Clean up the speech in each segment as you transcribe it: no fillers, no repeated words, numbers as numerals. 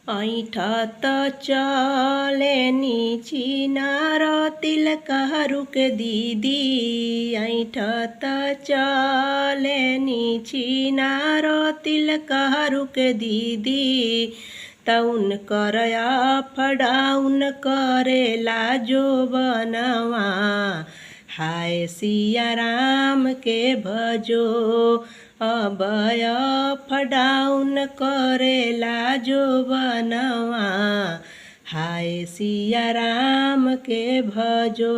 ऐठत चले चिनार तिलक रुक दीदी। ऐठत चले चिनार तिलक रुक दीदी। तउन कर फडाउन करेला जो बनवा। हाय सिया राम के भजो अभय फडाउन करेला जो बनवा। हाय सिया राम के भजो।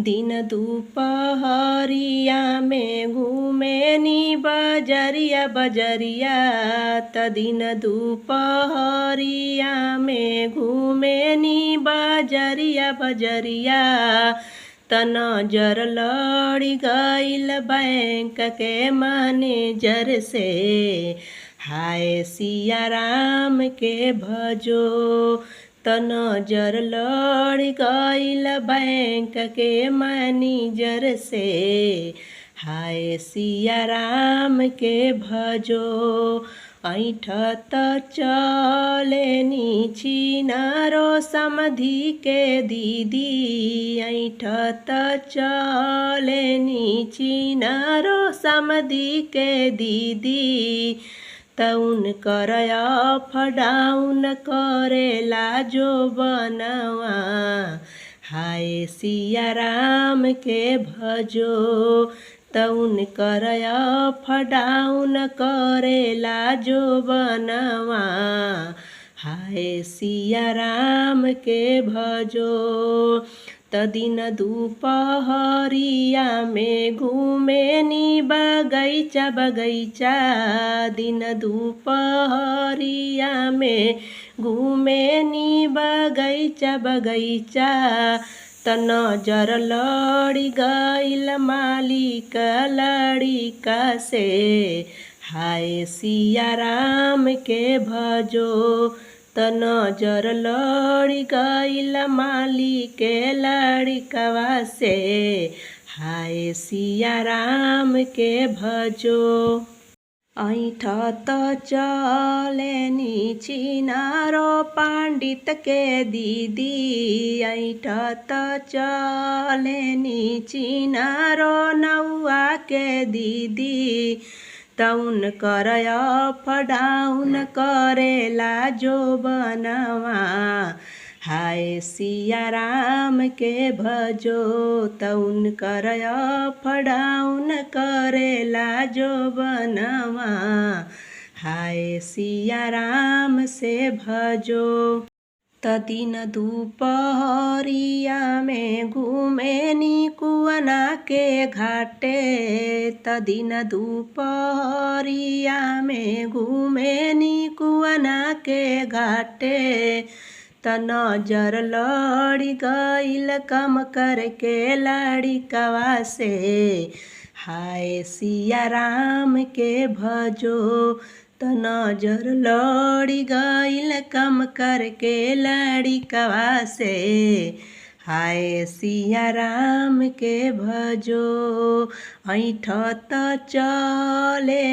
दिन दुपहरिया में घूमे नी बजरिया बजरिया। त दिन दुपहरिया में घूमे नी बजरिया बजरिया। त नजर लड़ी गईल बैंक के मैनेजर से। हाय सिया राम के भजो। त नजर लड़ी गईल बैंक के मैनेजर से। हाय सिया राम के भजो। ऐठत चले छिनारो समधि के दीदी। ऐठत चले छिनारो समधि के दीदी। तउन कर फडाउन करेला जो बनवा। हाय सिया राम के भजो। तउन कर फडाउन करेला जो बनवा। हाय सिया राम के भजो। त दिन दुपहरिया में घूमे नी बगैचा बगैचा। दिन दुपहरिया में घूमे नी बगैचा बगैचा। त नजर लड़ी गईल मालिक लड़िका से। हाय सिया राम के भजो। त नजर लड़ी गईल मालिक लड़िकवा से। हाय सिया राम के भजो। ऐठत चले छिनारो पंडित के दीदी। ऐठत चले छिनारो नौआ के दीदी। तउन कर फडाउन करेला जो बनवा। हाय सिया राम के भजो। तउन कर फडाउन करेला जो बनवा। हाय सिया राम से भजो। त दिन दुपहरिया में घूमे नी कुआना के घाटे। त दिन दुपहरिया में घूमे नी कुआना के घाटे। त नजर लड़ी गईल कम करके लड़िकवा से। हाय सिया राम के भजो। त नजर लड़ी गईल कम करके लड़िकवा से। हाय सिया राम के भजो। ऐठत चले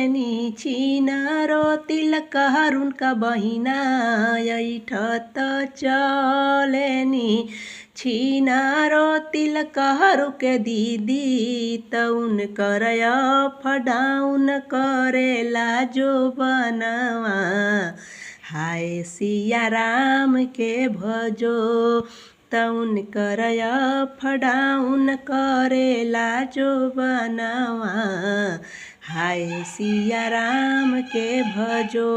छिनारो तिलक उनका बहिना। ऐठत चले छिनारो तिलक के दीदी। तउन कर फडाउन करेला जो बनवा। हाय सिया राम के भजो। तउन कर फडाउन करेला जो बनवा। हाय सिया राम के भजो।